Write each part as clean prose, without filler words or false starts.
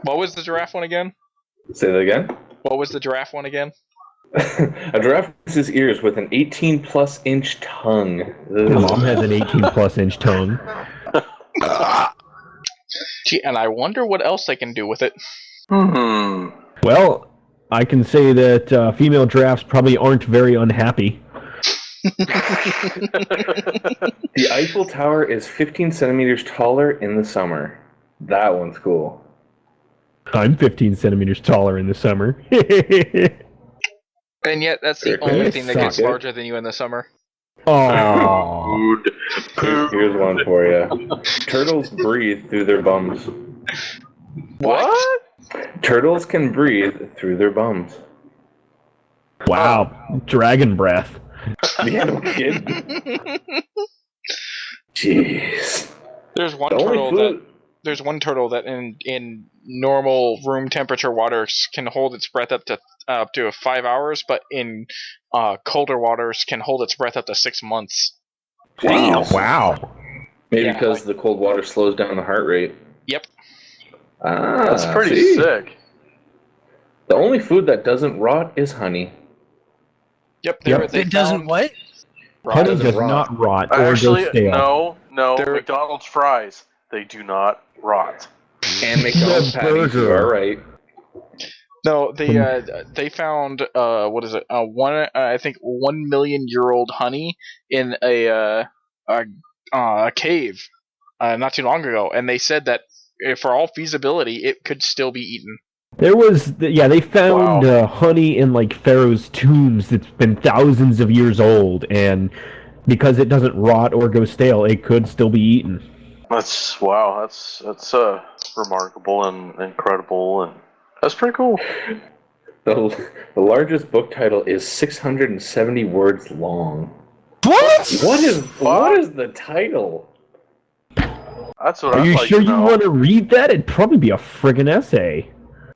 What was the giraffe one again? Say that again? What was the giraffe one again? A giraffe uses ears with an 18-plus inch tongue. My mom has an 18-plus inch tongue. Gee, and I wonder what else they can do with it. Well, I can say that female giraffes probably aren't very unhappy. The Eiffel Tower is 15 centimeters taller in the summer. That one's cool. I'm 15 centimeters taller in the summer. And yet, that's the only thing that gets larger than you in the summer. Oh. Here's one for you. Turtles breathe through their bums. What? Turtles can breathe through their bums. Wow. Dragon breath. Yeah, no kidding. Jeez. There's one turtle that in normal room temperature waters can hold its breath up to 5 hours, but in colder waters can hold its breath up to 6 months. Wow. Maybe because the cold water slows down the heart rate. Yep. That's pretty sick. The only food that doesn't rot is honey. Yep. It doesn't what? Honey does not rot or Actually, go stale. no. McDonald's fries, they do not rot. And McDonald's patties, you are right. No, they found I think 1 million year old honey in a cave not too long ago, and they said that for all feasibility, it could still be eaten. There was, they found honey in like Pharaoh's tombs that's been thousands of years old, and because it doesn't rot or go stale, it could still be eaten. That's remarkable and incredible, and that's pretty cool. The largest book title is 670 words long. What? What is the title? That's what Are you sure you want to read that? It'd probably be a friggin' essay.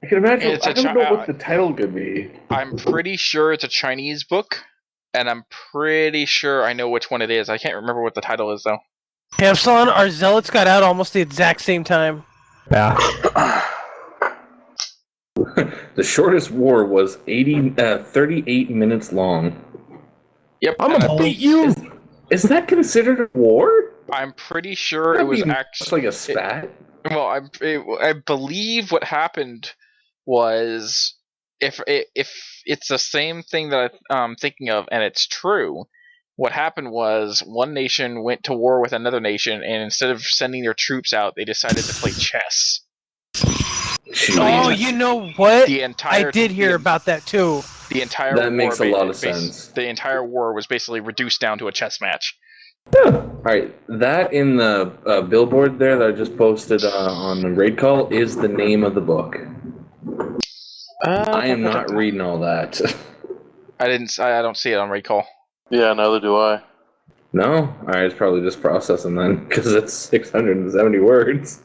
I can imagine. I don't know what the title could be. I'm pretty sure it's a Chinese book, and I'm pretty sure I know which one it is. I can't remember what the title is, though. Epsilon, our zealots got out almost the exact same time. Yeah. The shortest war was 38 minutes long. Yep. I'm gonna beat you! Is that considered a war? I'm pretty sure it was actually like a spat. Well, I believe what happened was, if it's the same thing that I'm thinking of, and it's true, what happened was one nation went to war with another nation, and instead of sending their troops out, they decided to play chess. Oh, you know what? I did hear about that too. The entire that makes a lot of sense. The entire war was basically reduced down to a chess match. Alright, that in the billboard there that I just posted on the RaidCall is the name of the book. I am not reading all that. I don't see it on RaidCall. Yeah, neither do I. No? Alright, it's probably just processing then, because it's 670 words.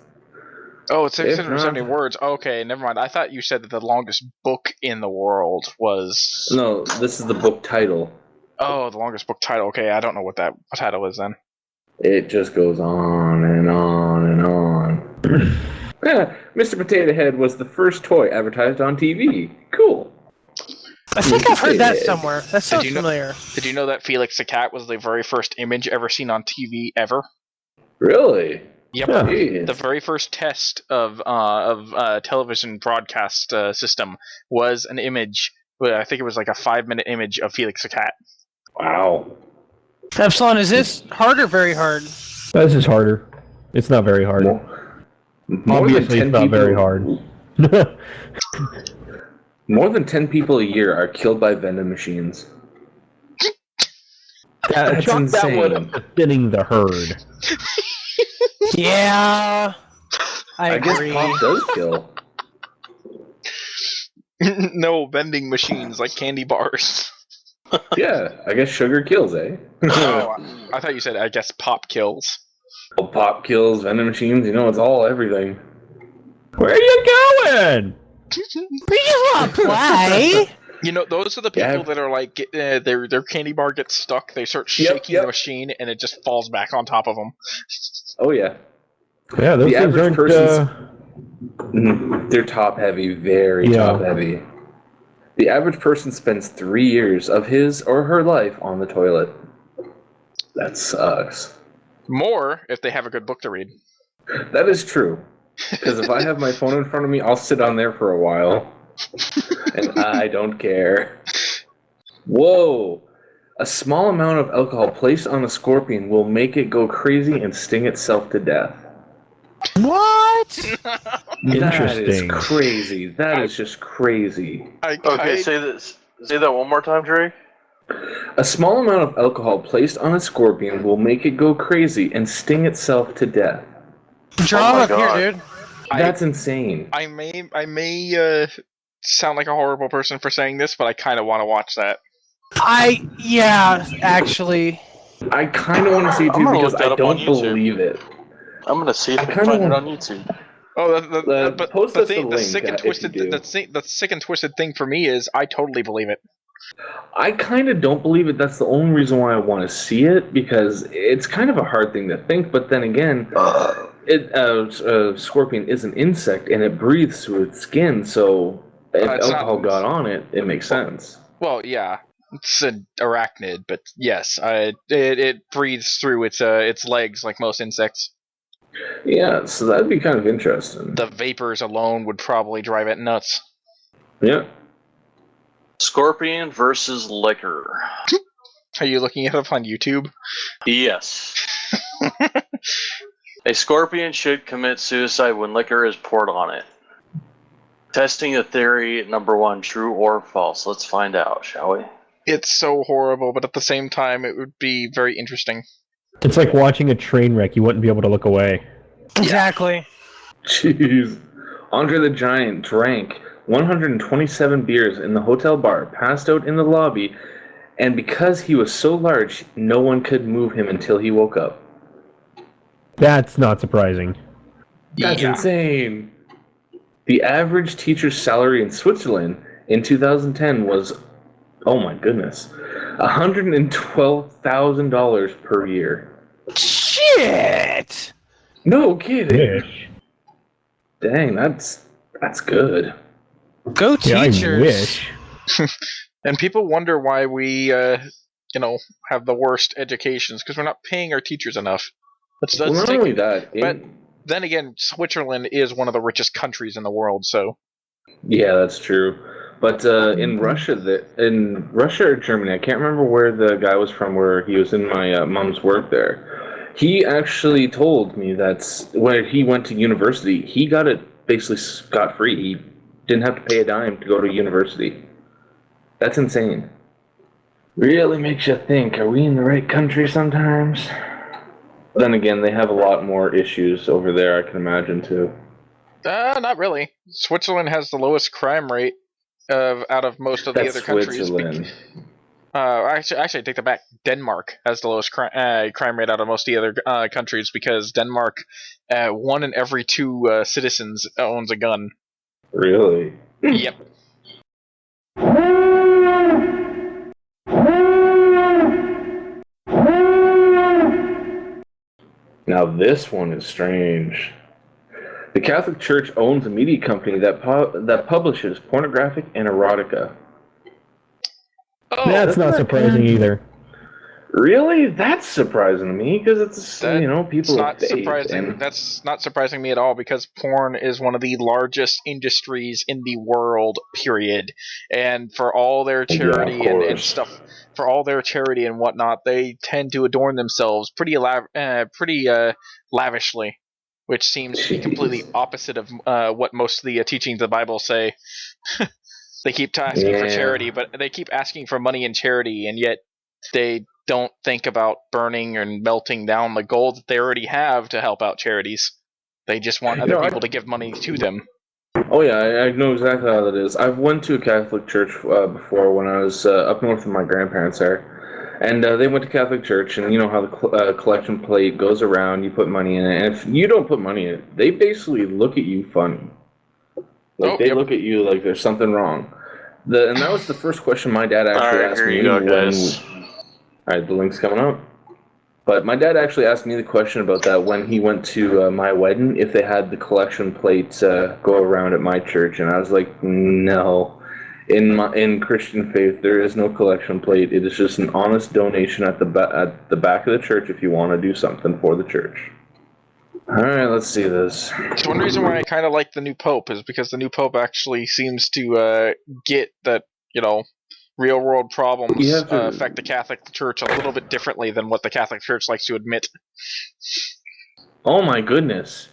Oh, it's 670 words. Okay, never mind. I thought you said that the longest book in the world was... No, this is the book title. Oh, the longest book title. Okay, I don't know what that title is then. It just goes on and on and on. Yeah, Mr. Potato Head was the first toy advertised on TV. Cool. I think I've heard that somewhere. That sounds familiar. Did you know that Felix the Cat was the very first image ever seen on TV ever? Really? Yep. Yeah. The very first test of television broadcast system was an image. I think it was like a 5-minute image of Felix the Cat. Wow. Epsilon, is this hard or very hard? This is harder. It's not very hard. Obviously, it's not very hard. More than 10 people a year are killed by vending machines. Yeah, chalk that one up to thinning the herd. Yeah, I agree. Guess pop does kill. No vending machines like candy bars. Yeah, I guess sugar kills, eh? Oh, I thought you said I guess pop kills. Pop kills, vending machines, it's all everything. Where are you going? We just want to play. Those are the people that are like, their candy bar gets stuck, they start shaking the machine, and it just falls back on top of them. Oh, yeah. Yeah, those things aren't... They're top-heavy, very top-heavy. The average person spends 3 years of his or her life on the toilet. That sucks. More if they have a good book to read. That is true. Because if I have my phone in front of me, I'll sit on there for a while. And I don't care. Whoa! A small amount of alcohol placed on a scorpion will make it go crazy and sting itself to death. What? Interesting. That is crazy. That is just crazy. Say that one more time, Drake. A small amount of alcohol placed on a scorpion will make it go crazy and sting itself to death. Draw up here, dude. That's insane. I may sound like a horrible person for saying this, but I kind of want to watch that. Actually. I kind of want to see it too because I don't believe it. I'm going to see if I can find it on YouTube. Oh, the sick and twisted thing for me is I totally believe it. I kind of don't believe it. That's the only reason why I want to see it, because it's kind of a hard thing to think. But then again, a scorpion is an insect and it breathes through its skin. So if alcohol got on it, it makes sense. Well, yeah, it's an arachnid, but yes, it breathes through its legs like most insects. Yeah, so that'd be kind of interesting. The vapors alone would probably drive it nuts. Yeah. Scorpion versus liquor. Are you looking it up on YouTube? Yes. A scorpion should commit suicide when liquor is poured on it. Testing the theory, number 1, true or false. Let's find out, shall we? It's so horrible, but at the same time, it would be very interesting. It's like watching a train wreck. You wouldn't be able to look away. Exactly. Jeez. Andre the Giant drank 127 beers in the hotel bar, passed out in the lobby, and because he was so large, no one could move him until he woke up. That's not surprising. That's insane. The average teacher's salary in Switzerland in 2010 was, oh my goodness, $112,000 per year. Shit! No kidding. Dang, that's good. Go teachers. I wish. And people wonder why we, have the worst educations, because we're not paying our teachers enough. Not only that, but then again, Switzerland is one of the richest countries in the world, so. Yeah, that's true. But in Russia or Germany, I can't remember where the guy was from, where he was in my mom's work there. He actually told me that when he went to university, he got it basically scot-free. He didn't have to pay a dime to go to university. That's insane. Really makes you think, are we in the right country sometimes? Then again, they have a lot more issues over there, I can imagine, too. Not really. Switzerland has the lowest crime rate out of most of the other countries. Actually, I take that back. Denmark has the lowest crime rate out of most of the other countries, because Denmark, 1 in every 2 citizens owns a gun. Really? Yep. Now this one is strange. The Catholic Church owns a media company that publishes pornographic and erotica. Oh, that's not surprising either. Really? That's surprising to me, because it's, people not surprising. That's not surprising me at all, because porn is one of the largest industries in the world, period. And for all their charity and stuff, for all their charity and whatnot, they tend to adorn themselves pretty lavishly, which seems to be completely opposite of what most of the teachings of the Bible say. They keep asking for charity, but they keep asking for money and charity, and yet they don't think about burning and melting down the gold that they already have to help out charities. They just want other people to give money to them. Oh yeah, I know exactly how that is. I've went to a Catholic church before when I was up north with my grandparents there, And they went to Catholic church, and you know how the collection plate goes around, you put money in it, and if you don't put money in it, they basically look at you funny. Like, they look at you like there's something wrong. And that was the first question my dad actually asked me. Alright, the link's coming up. But my dad actually asked me the question about that when he went to my wedding, if they had the collection plate go around at my church, and I was like, no. In Christian faith, there is no collection plate. It is just an honest donation at the back of the church if you want to do something for the church. All right, let's see this. So one reason why I kind of like the new pope is because the new pope actually seems to get that, real world problems affect the Catholic Church a little bit differently than what the Catholic Church likes to admit. Oh my goodness!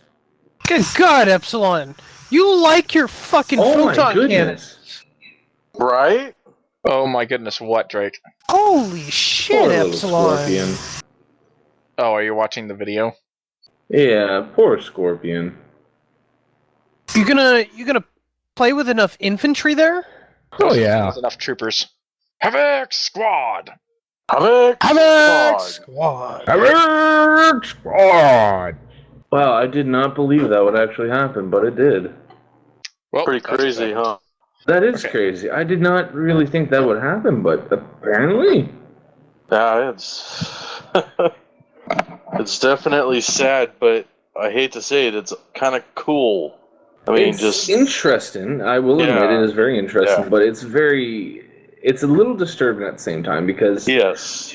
Good God, Epsilon! You like your fucking photon cannons. Right? Oh my goodness, what, Drake? Holy shit, poor Epsilon! Scorpion. Oh, are you watching the video? Yeah, poor Scorpion. You gonna play with enough infantry there? Oh yeah, there's enough troopers. Havoc Squad! Havoc Squad! Havoc Squad! Wow, I did not believe that would actually happen, but it did. Well, pretty crazy, huh? That is crazy. I did not really think that would happen, but apparently. Yeah, it's definitely sad, but I hate to say it, it's kind of cool. I mean, it's interesting. I will admit it is very interesting, but it's a little disturbing at the same time because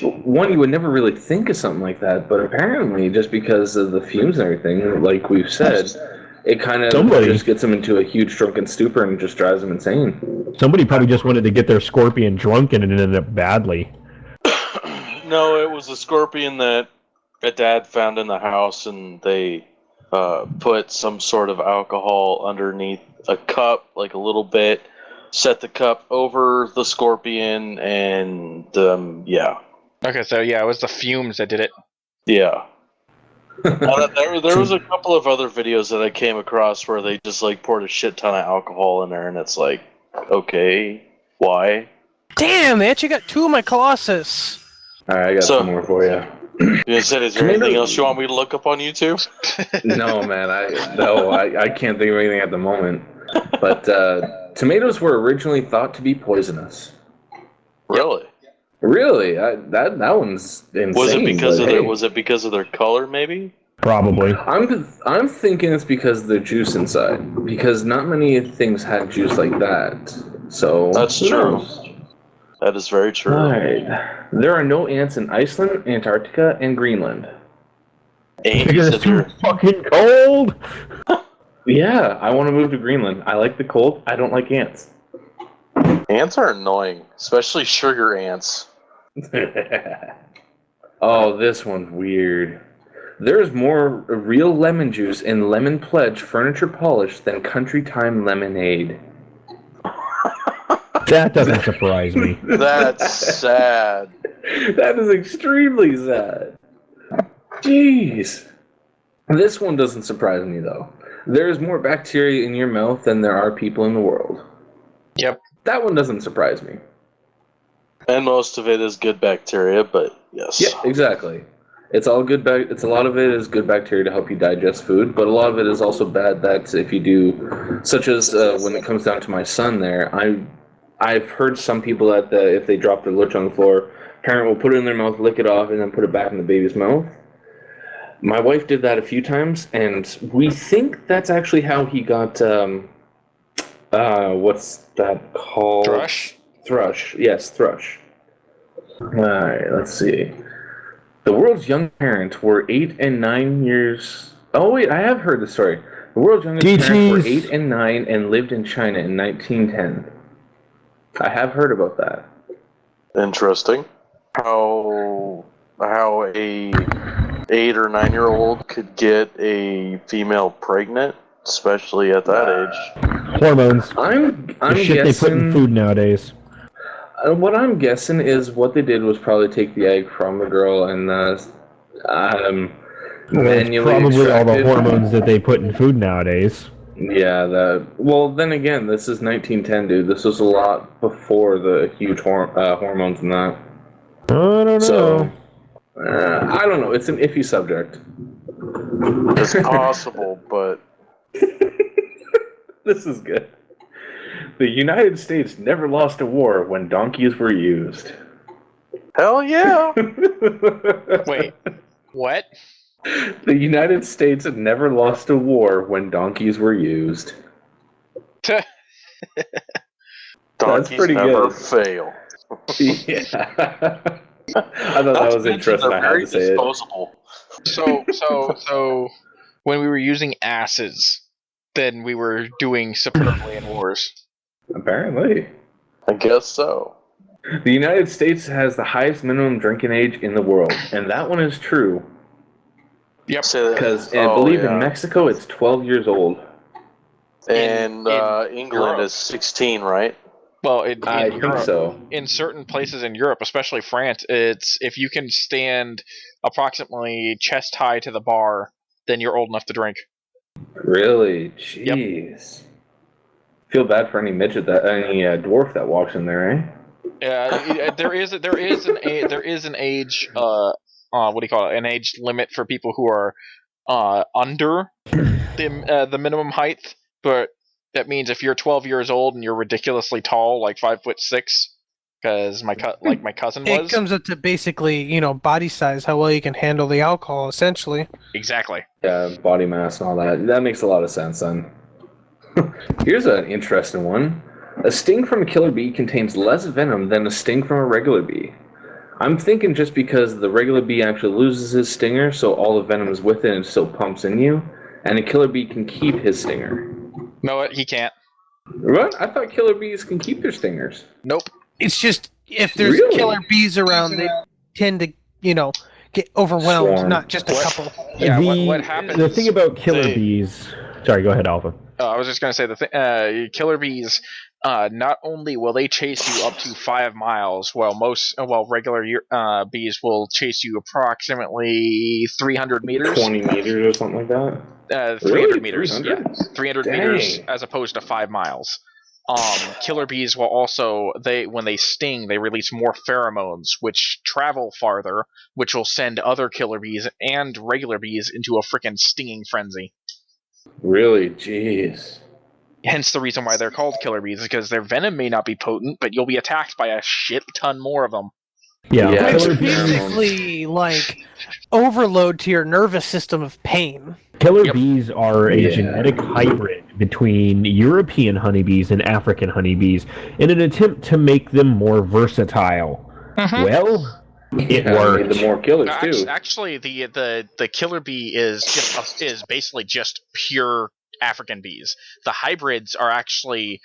one, you would never really think of something like that, but apparently just because of the fumes and everything, like we've said, it kind of just gets them into a huge drunken stupor and just drives them insane. Somebody probably just wanted to get their scorpion drunk and it ended up badly. No, it was a scorpion that a dad found in the house, and they put some sort of alcohol underneath a cup, like a little bit, set the cup over the scorpion, and Okay, so it was the fumes that did it. Yeah. There was a couple of other videos that I came across where they just poured a shit ton of alcohol in there, and it's like, okay, why? Damn, they actually got 2 of my Colossus. Alright, I got some more for you. Is there anything else you want me to look up on YouTube? No, man, I can't think of anything at the moment. But tomatoes were originally thought to be poisonous. Really? Really? That one's insane. Was it because of their color, maybe? Probably. I'm thinking it's because of the juice inside. Because not many things had juice like that. So that's true. That is very true. Right. There are no ants in Iceland, Antarctica, and Greenland. Because it's too fucking cold. Yeah, I want to move to Greenland. I like the cold. I don't like ants. Ants are annoying, especially sugar ants. Oh, this one's weird. There's more real lemon juice in Lemon Pledge furniture polish than Country Time lemonade. That doesn't surprise me. That's sad. That is extremely sad. Jeez. This one doesn't surprise me, though. There's more bacteria in your mouth than there are people in the world. Yep. That one doesn't surprise me. And most of it is good bacteria, but yes. Yeah, exactly. It's all good. It's a lot of it is good bacteria to help you digest food, but a lot of it is also bad that if you do, such as when it comes down to my son there, I've heard some people that if they drop their lunch on the floor, parent will put it in their mouth, lick it off, and then put it back in the baby's mouth. My wife did that a few times, and we think that's actually how he got, what's that called? Thrush? Thrush, yes, thrush. Alright, let's see. The world's youngest parents were 8 and 9 years... Oh, wait, I have heard this story. The world's youngest parents were 8 and 9 and lived in China in 1910. I have heard about that. Interesting. How a 8 or 9 year old could get a female pregnant, especially at that age. Hormones. I'm the shit guessing, they put in food nowadays. What I'm guessing is what they did was probably take the egg from the girl and manually probably all the extracted. hormones that they put in food nowadays. Yeah, well, then again, this is 1910, dude. This was a lot before the huge hormones and that. I don't know. So, I don't know. It's an iffy subject. It's possible, but This is good. The United States never lost a war when donkeys were used. hell yeah! Wait, what? The United States had never lost a war when donkeys were used. Donkeys pretty never good. fail. Yeah. I thought that was interesting. I had to say disposable. So when we were using asses, then we were doing superbly in wars. it. Apparently. I guess so. The United States has the highest minimum drinking age in the world, and that one is true. Yep. Because I believe in Mexico it's 12 years old. And in England Europe. is 16, right? Well, in I Europe, think so. in certain places in Europe, especially France, it's if you can stand approximately chest high to the bar, then you're old enough to drink. Really? Jeez. Feel bad for any midget any dwarf that walks in there, eh? There is an age what do you call it? An age limit for people who are under the minimum height, but that means if you're 12 years old and you're ridiculously tall, like 5'6", because my cousin was. It comes up to basically, body size, how well you can handle the alcohol, essentially. Exactly. Yeah, body mass and all that. That makes a lot of sense then. Here's an interesting one. A sting from a killer bee contains less venom than a sting from a regular bee. I'm thinking just because the regular bee actually loses his stinger, so all the venom is with it and still pumps in you, and a killer bee can keep his stinger. No, he can't. What? I thought killer bees can keep their stingers. Nope. It's just, if there's killer bees around, they tend to, get overwhelmed, Swarm. not just a couple. Yeah, what happens... The thing about killer bees... Sorry, go ahead, Alpha. I was just going to say, killer bees, not only will they chase you up to 5 miles, while regular bees will chase you approximately 300 meters. 20 meters or something like that? 300 Really? meters, 300? yeah. 300 Dang. meters as opposed to 5 miles. Killer bees will also, when they sting, they release more pheromones, which travel farther, which will send other killer bees and regular bees into a frickin' stinging frenzy. Really? Jeez. Hence the reason why they're called killer bees, because their venom may not be potent, but you'll be attacked by a shit ton more of them. Yeah, Which killer basically, overload to your nervous system of pain. Killer bees are a genetic hybrid between European honeybees and African honeybees in an attempt to make them more versatile. Mm-hmm. Well, it worked. The more killers too. Actually, the killer bee is basically just pure African bees. The hybrids are actually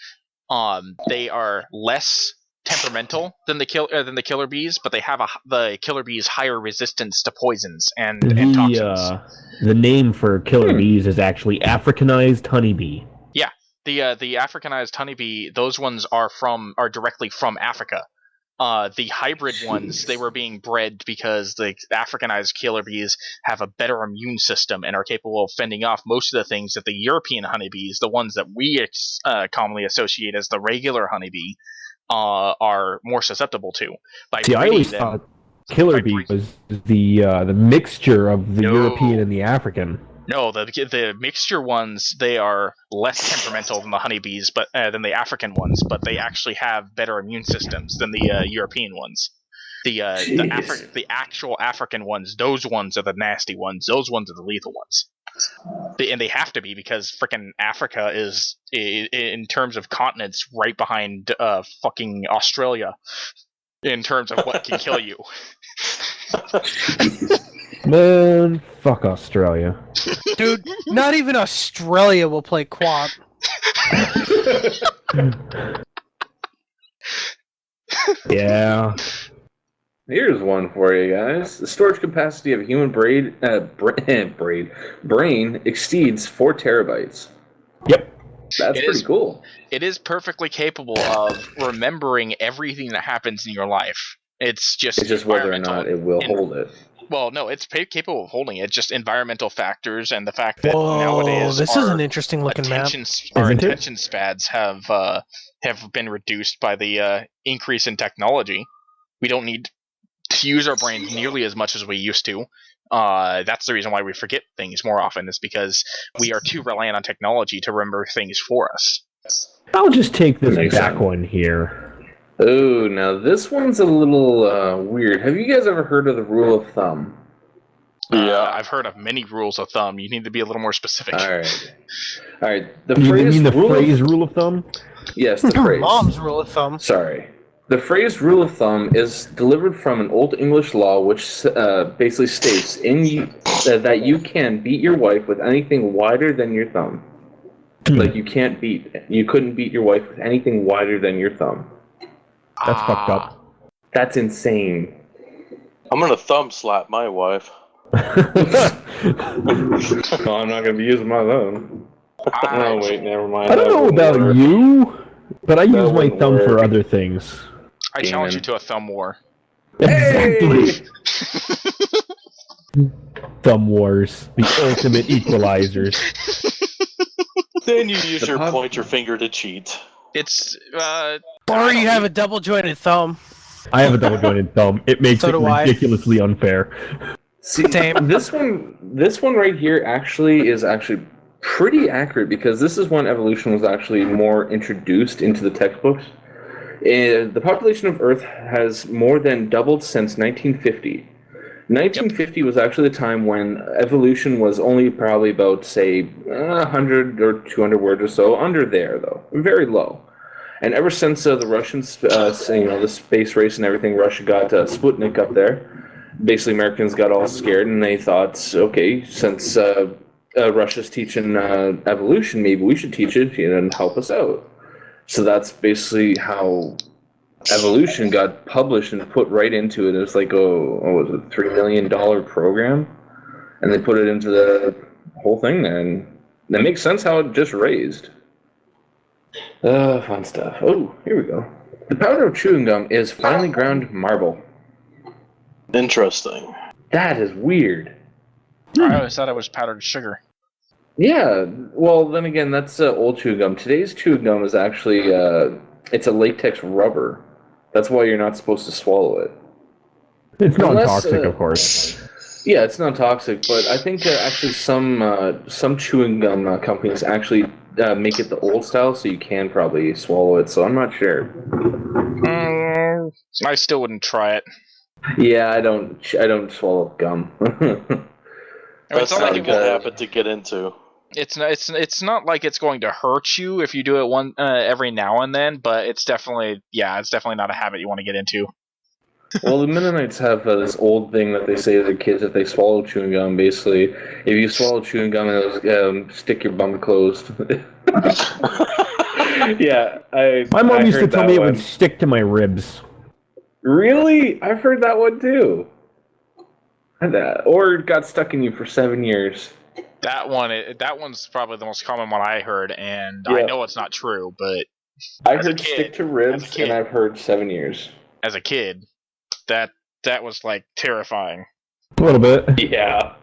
they are less temperamental than the killer bees, but they have the killer bees higher resistance to poisons and toxins. The name for killer bees is actually Africanized honeybee. Yeah, the Africanized honeybee, those ones are directly from Africa. The hybrid ones, they were being bred because the Africanized killer bees have a better immune system and are capable of fending off most of the things that the European honeybees, the ones that we commonly associate as the regular honeybee, are more susceptible to. I always thought killer bee was the mixture of the European and the African. No, the mixture ones, they are less temperamental than the honeybees, but than the African ones, but they actually have better immune systems than the European ones. The actual African ones, those ones are the nasty ones. Those ones are the lethal ones. And they have to be, because frickin' Africa is, in terms of continents, right behind fucking Australia in terms of what can kill you. Man, fuck Australia. Dude, not even Australia will play quad. Yeah. Here's one for you guys. The storage capacity of a human brain exceeds 4 terabytes. Yep. That's pretty cool. It is perfectly capable of remembering everything that happens in your life. It's just whether or not it will hold it. Well, no, it's capable of holding it. Just environmental factors and the fact that nowadays this is an interesting looking map. Our attention spans have been reduced by the increase in technology. We don't need use our brains nearly as much as we used to. That's the reason why we forget things more often, is because we are too reliant on technology to remember things for us. I'll just take this back one here. Oh, now this one's a little weird. Have you guys ever heard of the rule of thumb? Yeah. I've heard of many rules of thumb. You need to be a little more specific. All right. You mean the phrase rule of thumb? Yes, the phrase. Mom's rule of thumb. Sorry. The phrase rule of thumb is delivered from an Old English law which basically states that you can beat your wife with anything wider than your thumb. Like, you couldn't beat your wife with anything wider than your thumb. That's fucked up. That's insane. I'm gonna thumb slap my wife. Oh, I'm not going to be using my thumb. Oh, wait, never mind. I don't know about you, but I use my thumb for other things. I challenge you to a thumb war. Exactly. Thumb wars, the ultimate equalizers. Then you use your pointer finger to cheat. It's Or you have a double jointed thumb. I have a double jointed thumb. It makes So it do I. ridiculously unfair. See, Same. this one right here is actually pretty accurate, because this is when evolution was actually more introduced into the textbooks. The population of Earth has more than doubled since 1950. 1950 was actually the time when evolution was only probably about, say, 100 or 200 words or so, under there, though. Very low. And ever since the Russians, the space race and everything, Russia got Sputnik up there. Basically, Americans got all scared, and they thought, okay, since Russia's teaching evolution, maybe we should teach it and help us out. So that's basically how evolution got published and put right into it. It was like, what was it, $3 million program? And they put it into the whole thing there, and it makes sense how it just raised. Fun stuff. Oh, here we go. The powder of chewing gum is finely ground marble. Interesting. That is weird. I always thought it was powdered sugar. Yeah, well, then again, that's old chewing gum. Today's chewing gum is actually, it's a latex rubber. That's why you're not supposed to swallow it. It's non-toxic, of course. Yeah, it's non-toxic, but I think actually some chewing gum companies actually make it the old style, so you can probably swallow it, so I'm not sure. I still wouldn't try it. Yeah, I don't swallow gum. That's not a good habit to get into. It's not like it's going to hurt you if you do it every now and then, but it's definitely not a habit you want to get into. Well, the Mennonites have this old thing that they say to their kids if they swallow chewing gum. Basically, if you swallow chewing gum, it'll stick your bum closed. Yeah, my mom used to tell me it would stick to my ribs. Really? I've heard that one too. Or it got stuck in you for 7 years. That one's probably the most common one I heard, and Yeah. I know it's not true, but I've heard stick to ribs, and I've heard 7 years. As a kid, that was like terrifying. A little bit. Yeah.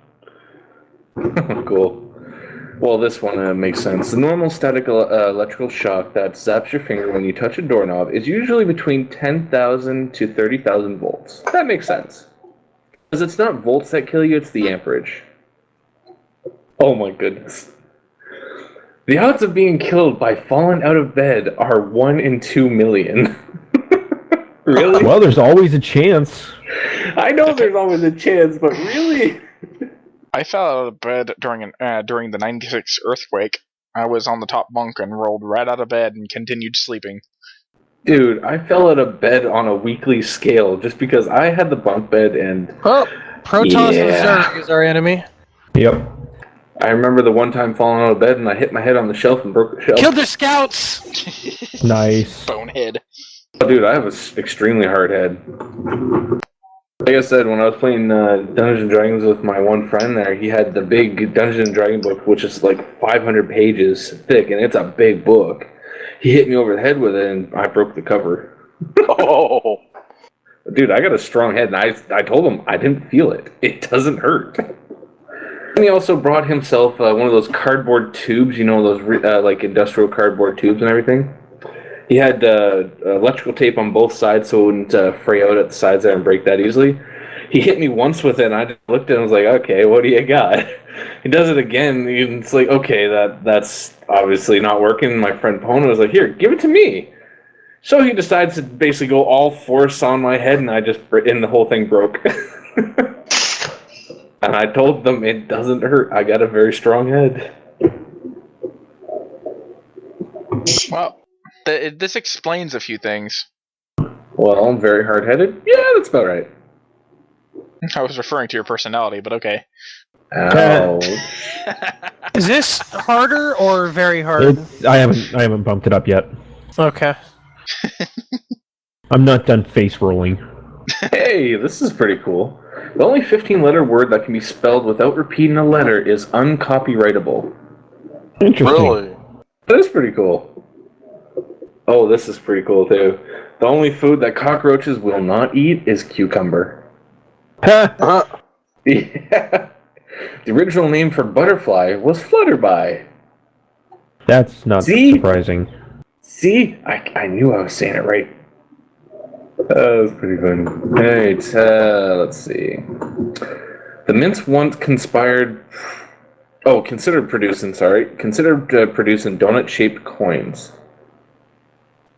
Cool. Well, this one makes sense. The normal static electrical shock that zaps your finger when you touch a doorknob is usually between 10,000 to 30,000 volts. That makes sense. Because it's not volts that kill you, it's the amperage. Oh my goodness. The odds of being killed by falling out of bed are 1 in 2 million. Really? Well, there's always a chance. I know there's always a chance, but really? I fell out of bed during the '96 earthquake. I was on the top bunk and rolled right out of bed and continued sleeping. Dude, I fell out of bed on a weekly scale just because I had the bunk bed and... Oh, Protoss Reserve is our enemy. Yep. I remember the one time falling out of bed and I hit my head on the shelf and broke the shelf. Killed their scouts! Nice. Bonehead. Oh, dude, I have an extremely hard head. Like I said, when I was playing Dungeons and Dragons with my one friend there, he had the big Dungeons and Dragons book, which is like 500 pages thick, and it's a big book. He hit me over the head with it, and I broke the cover. Oh, dude, I got a strong head, and I told him I didn't feel it. It doesn't hurt. And he also brought himself one of those cardboard tubes, you know, those like industrial cardboard tubes and everything. He had electrical tape on both sides so it wouldn't fray out at the sides there and break that easily. He hit me once with it, and I just looked at him and was like, okay, what do you got? He does it again, and it's like, okay, that's obviously not working. My friend Pona was like, here, give it to me. So he decides to basically go all force on my head, and the whole thing broke. And I told them it doesn't hurt. I got a very strong head. Well, this explains a few things. Well, I'm very hard-headed. Yeah, that's about right. I was referring to your personality, but okay. Ouch. Is this harder or very hard? I haven't bumped it up yet. Okay. I'm not done face rolling. Hey, this is pretty cool. The only 15-letter word that can be spelled without repeating a letter is uncopyrightable. Interesting. Really? That is pretty cool. Oh, this is pretty cool, too. The only food that cockroaches will not eat is cucumber. Ha! Yeah. The original name for butterfly was flutterby. That's not surprising. See? I knew I was saying it right. That was pretty fun. Alright, let's see. The mints once considered producing donut-shaped coins.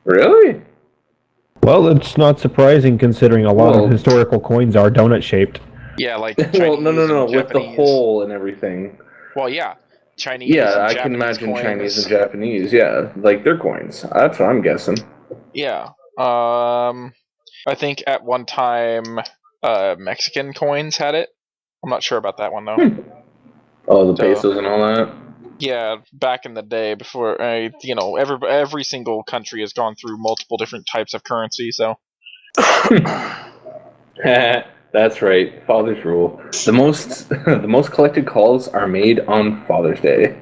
Really? Well, it's not surprising considering a lot of historical coins are donut-shaped. Yeah, like well, no, with the Japanese. hole and everything. Well, yeah, Chinese. Yeah, and I Japanese can imagine coins. Chinese and Japanese. Yeah, like their coins. That's what I'm guessing. Yeah. I think at one time, Mexican coins had it. I'm not sure about that one though. Oh, the pesos and all that. Yeah, back in the day, before every single country has gone through multiple different types of currency. So. That's right, Father's rule. The most collected calls are made on Father's Day.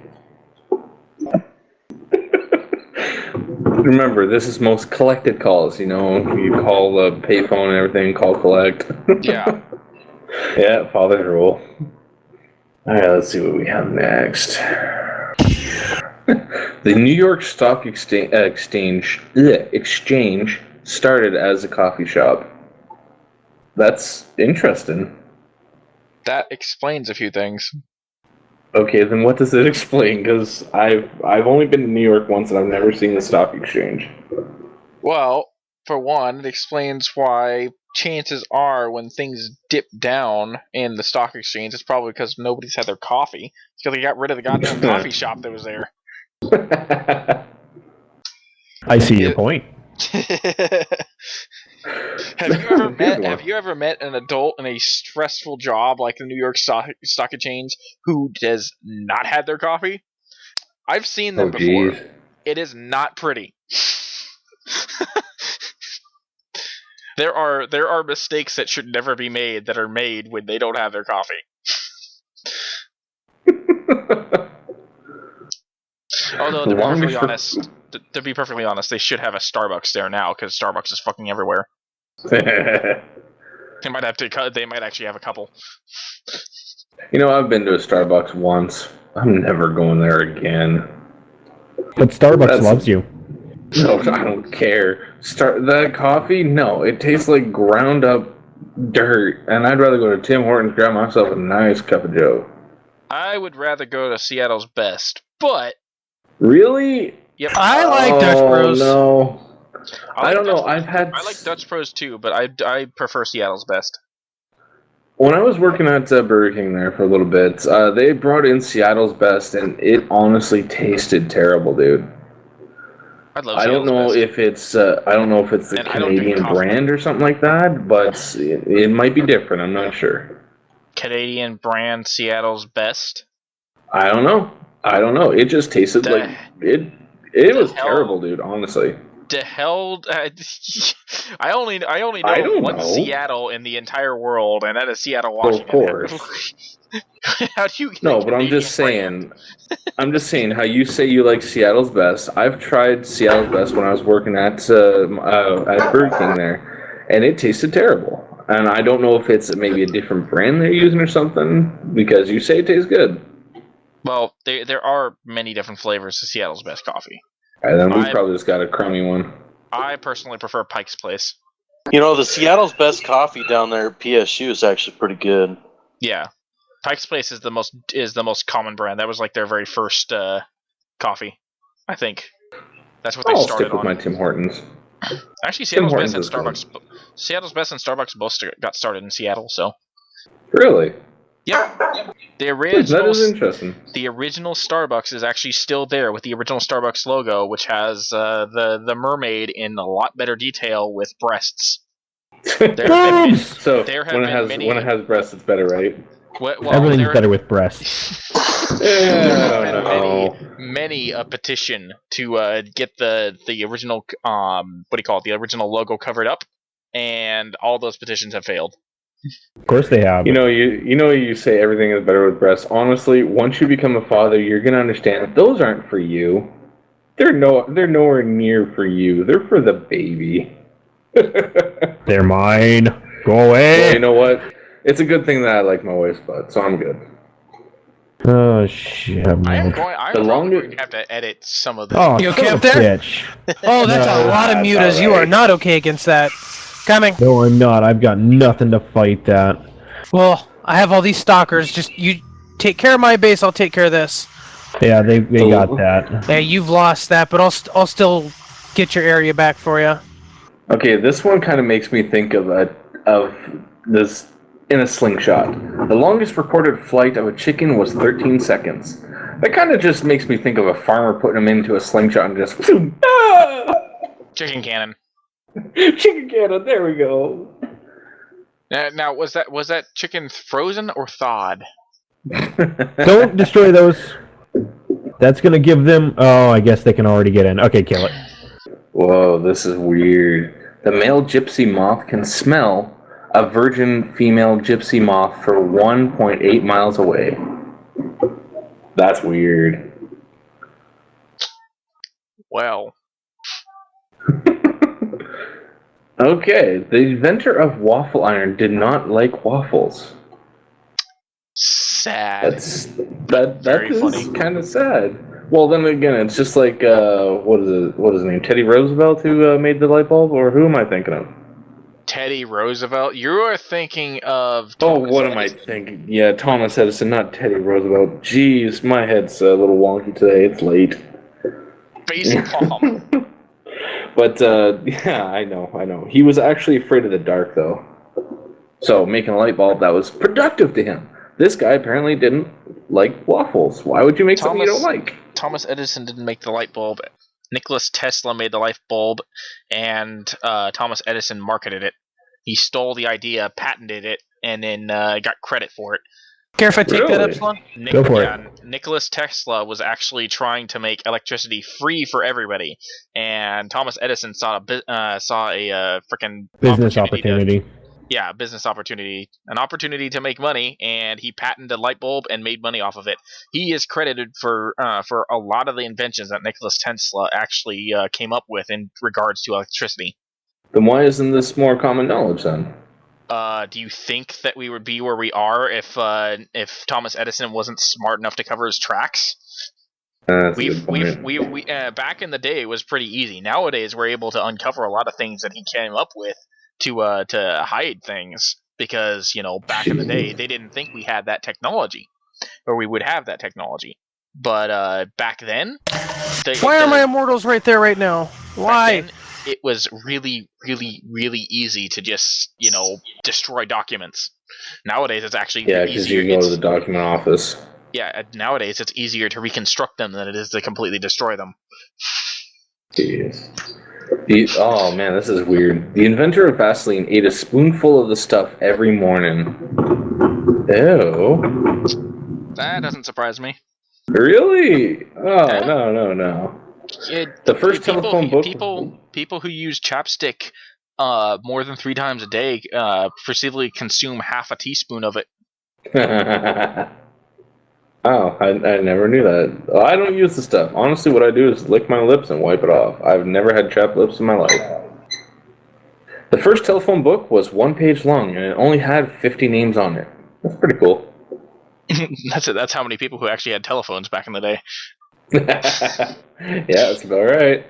Remember, this is most collected calls. You call the payphone and everything, call collect. Yeah. Yeah, Father's rule. All right, let's see what we have next. The New York Stock Exchange started as a coffee shop. That's interesting. That explains a few things. Okay, then what does it explain? Because I've only been to New York once and I've never seen the stock exchange. Well, for one, it explains why chances are when things dip down in the stock exchange, it's probably because nobody's had their coffee. It's because they got rid of the goddamn coffee shop that was there. I see your point. Have you ever met an adult in a stressful job like the New York Stock Exchange who has not had their coffee? I've seen them before. Geez. It is not pretty. There are mistakes that should never be made that are made when they don't have their coffee. Although to be perfectly honest, they should have a Starbucks there now because Starbucks is fucking everywhere. They might actually have a couple. I've been to a Starbucks once. I'm never going there again. But Starbucks loves you. No, I don't care. That coffee? No, it tastes like ground up dirt. And I'd rather go to Tim Hortons, grab myself a nice cup of joe. I would rather go to Seattle's Best, but really? Yep. I like Dutch Bros. No. I don't know. I like Dutch Bros too, but I prefer Seattle's Best. When I was working at Burger King there for a little bit, they brought in Seattle's Best, and it honestly tasted terrible, dude. I don't know if it's the Canadian brand or something like that, but it might be different. I'm not sure. Canadian brand Seattle's Best? I don't know. It just tasted like it was terrible, dude, honestly. The hell? I only know one Seattle in the entire world, and that is Seattle, Washington. Well, of course. How do you? No, but I'm just saying. I'm just saying how you say you like Seattle's Best. I've tried Seattle's Best when I was working at Burger King there, and it tasted terrible. And I don't know if it's maybe a different brand they're using or something because you say it tastes good. Well, there are many different flavors to Seattle's Best coffee. And then we probably just got a crummy one. I personally prefer Pike's Place. You know, the Seattle's best coffee down there at PSU is actually pretty good. Yeah, Pike's Place is the most common brand. That was like their very first coffee, I think. That's what they started on. I'll stick with my Tim Hortons. Actually, Seattle's Best and Starbucks. Seattle's Best and Starbucks both got started in Seattle. So. Really? Yep. The original. That is interesting. The original Starbucks is actually still there with the original Starbucks logo, which has the mermaid in a lot better detail with breasts. So when it has breasts, it's better, right? Everything's better with breasts. Many a petition to get the original the original logo covered up, and all those petitions have failed. Of course they have. You say everything is better with breasts. Honestly, once you become a father, you're gonna understand that those aren't for you. They're nowhere near for you. They're for the baby. They're mine. Go away. Well, you know what? It's a good thing that I like my wife's butt, so I'm good. Oh shit! I'm going to have to edit some of this. Oh, you okay up there? Oh, that's a lot of mutas. Right. You are not okay against that. Coming. No, I'm not. I've got nothing to fight that. Well, I have all these stalkers. Just you take care of my base. I'll take care of this. Yeah, they got that. Yeah, you've lost that, but I'll still get your area back for you. Okay, this one kind of makes me think of this in a slingshot. The longest recorded flight of a chicken was 13 seconds. That kind of just makes me think of a farmer putting him into a slingshot and just chicken cannon. Chicken cannon. There we go. Now, was that chicken frozen or thawed? Don't destroy those. That's gonna give them. Oh, I guess they can already get in. Okay, kill it. Whoa, this is weird. The male gypsy moth can smell a virgin female gypsy moth for 1.8 miles away. That's weird. Well. Okay, the inventor of waffle iron did not like waffles. Sad. That is kind of sad. Well, then again, it's just like what is his name? Teddy Roosevelt, who made the light bulb, or who am I thinking of? Teddy Roosevelt. You are thinking of. Am I thinking? Yeah, Thomas Edison, not Teddy Roosevelt. Jeez, my head's a little wonky today. It's late. Face palm. But yeah, I know. He was actually afraid of the dark, though. So making a light bulb that was productive to him. This guy apparently didn't like waffles. Why would you make something you don't like? Thomas Edison didn't make the light bulb. Nicholas Tesla made the light bulb, and Thomas Edison marketed it. He stole the idea, patented it, and then got credit for it. Care if I take that, Epsilon? Go for it. Nicholas Tesla was actually trying to make electricity free for everybody, and Thomas Edison saw a freaking business opportunity. Business opportunity, an opportunity to make money, and he patented a light bulb and made money off of it. He is credited for a lot of the inventions that Nicholas Tesla actually came up with in regards to electricity. Then why isn't this more common knowledge then? Do you think that we would be where we are if Thomas Edison wasn't smart enough to cover his tracks? We back in the day it was pretty easy. Nowadays we're able to uncover a lot of things that he came up with to hide things, because back in the day they didn't think we had that technology, or we would have that technology. But back then, why are my immortals right there right now? Why? It was really, really, really easy to just destroy documents. Nowadays it's actually easier. Because you go to the document office. Yeah, nowadays it's easier to reconstruct them than it is to completely destroy them. Jeez. Oh man, this is weird. The inventor of Vaseline ate a spoonful of the stuff every morning. Ew. That doesn't surprise me. Really? Oh, no. The first telephone book. People who use chapstick more than 3 times a day perceivably consume half a teaspoon of it. Oh, I never knew that. I don't use the stuff. Honestly, what I do is lick my lips and wipe it off. I've never had chapped lips in my life. The first telephone book was 1 page long, and it only had 50 names on it. That's pretty cool. That's how many people who actually had telephones back in the day. Yeah, that's about right.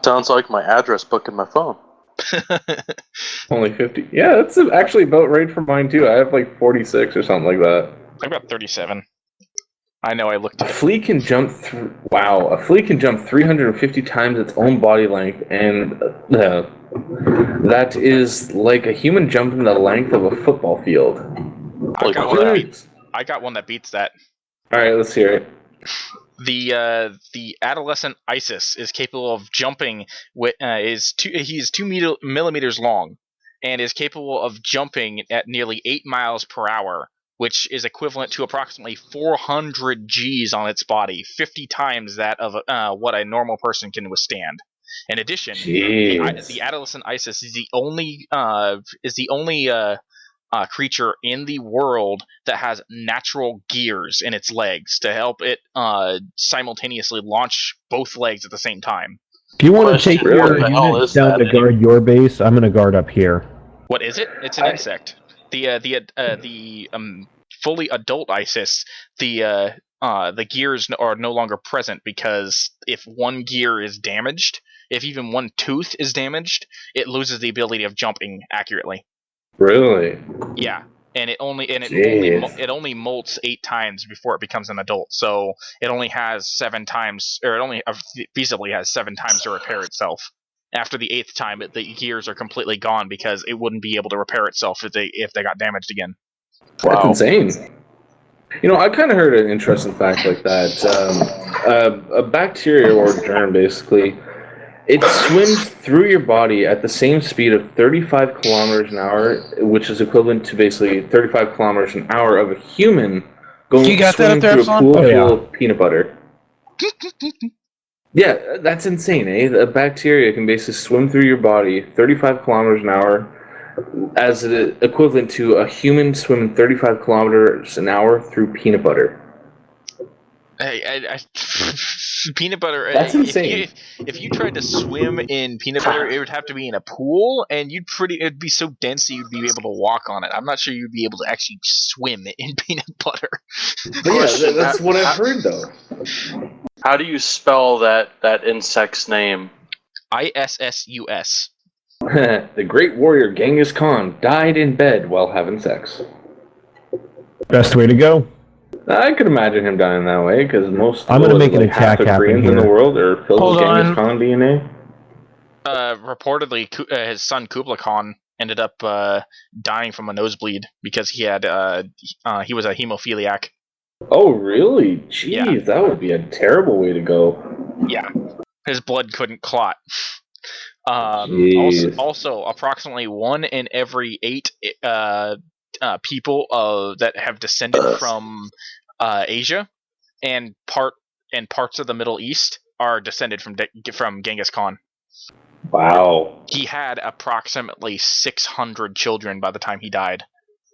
Sounds like my address book in my phone. Only 50. Yeah, that's actually about right for mine too. I have like 46 or something like that. I've got 37. I know I looked A at it. flea can jump through. Wow, a flea can jump 350 times its own body length, and that is like a human jumping the length of a football field. I got one that beats that. All right, let's hear it. The adolescent Isis is capable of jumping. He is 2 millimeters long, and is capable of jumping at nearly 8 miles per hour, which is equivalent to approximately 400 Gs on its body, 50 times that of what a normal person can withstand. In addition, the adolescent Isis is the only creature in the world that has natural gears in its legs to help it simultaneously launch both legs at the same time. If you want to take What your the hell units is down that to guard your base, I'm going to guard up here. What is it? It's an insect. The fully adult Isis, the gears are no longer present because if one gear is damaged, if even one tooth is damaged, it loses the ability of jumping accurately. Really? Yeah, and it only molts 8 times before it becomes an adult. So it only has 7 times, or it only feasibly has 7 times to repair itself. After the 8th time, the gears are completely gone because it wouldn't be able to repair itself if they got damaged again. Wow. That's insane. You know, I kind of heard an interesting fact like that. A bacteria or germ, basically, it swims through your body at the same speed of 35 kilometers an hour, which is equivalent to basically 35 kilometers an hour of a human swimming through a pool full of peanut butter. Yeah, that's insane, eh? A bacteria can basically swim through your body 35 kilometers an hour as equivalent to a human swimming 35 kilometers an hour through peanut butter. Hey, peanut butter. That's insane. If you tried to swim in peanut butter, it would have to be in a pool, and it'd be so dense that you'd be able to walk on it. I'm not sure you'd be able to actually swim in peanut butter. Yeah, that's what I've heard, though. How do you spell that insect's name? ISSUS. The great warrior Genghis Khan died in bed while having sex. Best way to go. I could imagine him dying that way because most I'm going to make an attack happen Koreans here in the world are filled with Genghis Khan DNA. Reportedly, his son Kublai Khan ended up dying from a nosebleed because he was a hemophiliac. Oh, really? Jeez, yeah. That would be a terrible way to go. Yeah, his blood couldn't clot. Also, approximately 1 in every 8 people that have descended from Asia and parts of the Middle East are descended from Genghis Khan. Wow. He had approximately 600 children by the time he died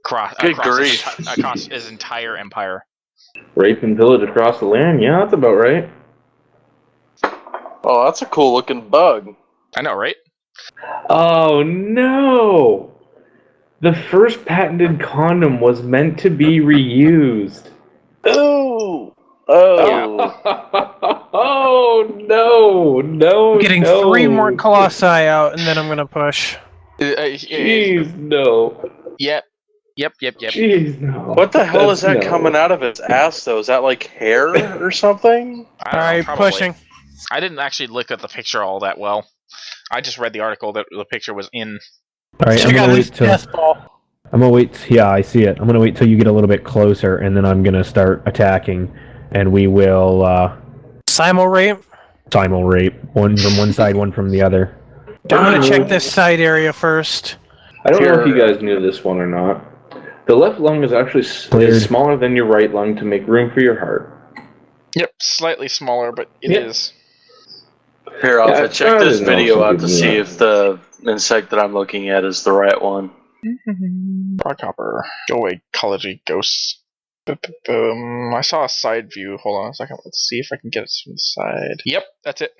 across his entire empire. Rape and pillage across the land? Yeah, that's about right. Oh, that's a cool looking bug. I know, right? Oh, no! The first patented condom was meant to be reused. Oh! Oh, no! I'm getting 3 more colossi out, and then I'm gonna push. Jeez, no. Yep. Jeez, no. What the hell is that coming out of its ass, though? Is that like hair or something? Alright, pushing. I didn't actually look at the picture all that well. I just read the article that the picture was in. Alright, I'm gonna wait. Yeah, I see it. I'm gonna wait till you get a little bit closer, and then I'm gonna start attacking, and we will simul rape. One from one side, one from the other. I'm gonna check this side area first. I don't know if you guys knew this one or not. The left lung is actually smaller than your right lung to make room for your heart. Yep, slightly smaller, but it is. Here, I'll have to check this video out to see if the insect that I'm looking at is the right one. Rockhopper. Go away, ecology ghosts. I saw a side view. Hold on a second. Let's see if I can get it from the side. Yep, that's it.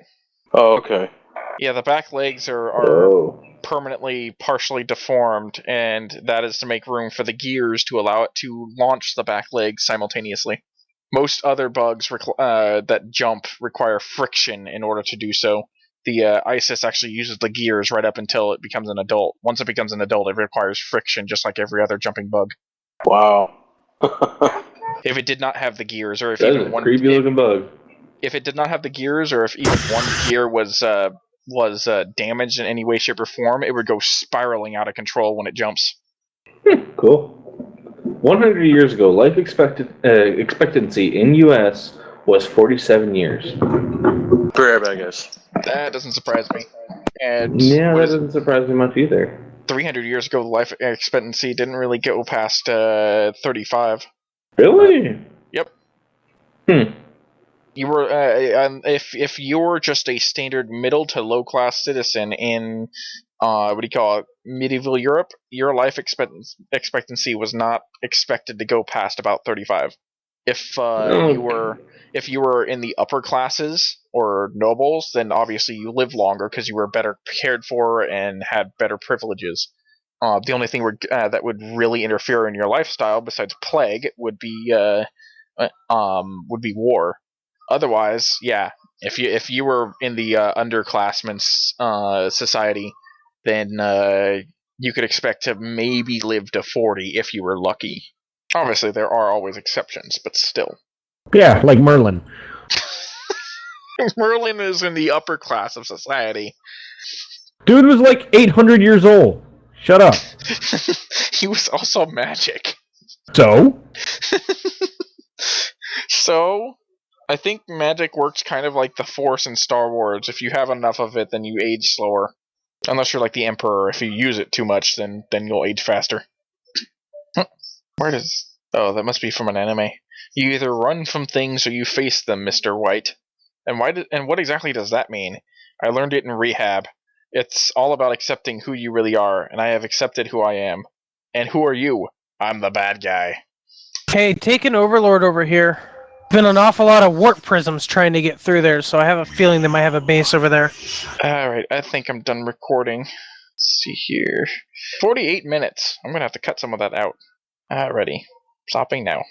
Oh, okay. Yeah, the back legs are permanently partially deformed, and that is to make room for the gears to allow it to launch the back legs simultaneously. Most other bugs that jump require friction in order to do so. The Isis actually uses the gears right up until it becomes an adult. Once it becomes an adult, it requires friction, just like every other jumping bug. Wow. If it did not have the gears, or if That even is a one creepy looking bug. if it did not have the gears, or if even one gear was damaged in any way, shape, or form, it would go spiraling out of control when it jumps. Cool. 100 years ago, life expectancy in U.S. was 47 years. Be right back, guys. That doesn't surprise me. And Yeah, that doesn't surprise me much either. 300 years ago, the life expectancy didn't really go past 35. Really? Yep. Hmm. You were if you're just a standard middle to low class citizen in what do you call it, medieval Europe, your life expectancy was not expected to go past about 35. If you were in the upper classes or nobles, then obviously you lived longer because you were better cared for and had better privileges. The only thing that would really interfere in your lifestyle, besides plague, would be war. Otherwise, yeah, if you were in the underclassmen's society, then you could expect to maybe live to 40 if you were lucky. Obviously, there are always exceptions, but still. Yeah, like Merlin. Merlin is in the upper class of society. Dude was like 800 years old. Shut up. He was also magic. So? So, I think magic works kind of like the Force in Star Wars. If you have enough of it, then you age slower. Unless you're like the Emperor. If you use it too much, then you'll age faster. Where does... Oh, that must be from an anime. You either run from things or you face them, Mr. White. And what exactly does that mean? I learned it in rehab. It's all about accepting who you really are, and I have accepted who I am. And who are you? I'm the bad guy. Hey, take an Overlord over here. Been an awful lot of warp prisms trying to get through there, so I have a feeling they might have a base over there. Alright, I think I'm done recording. Let's see here. 48 minutes. I'm gonna have to cut some of that out. Alrighty. Stopping now.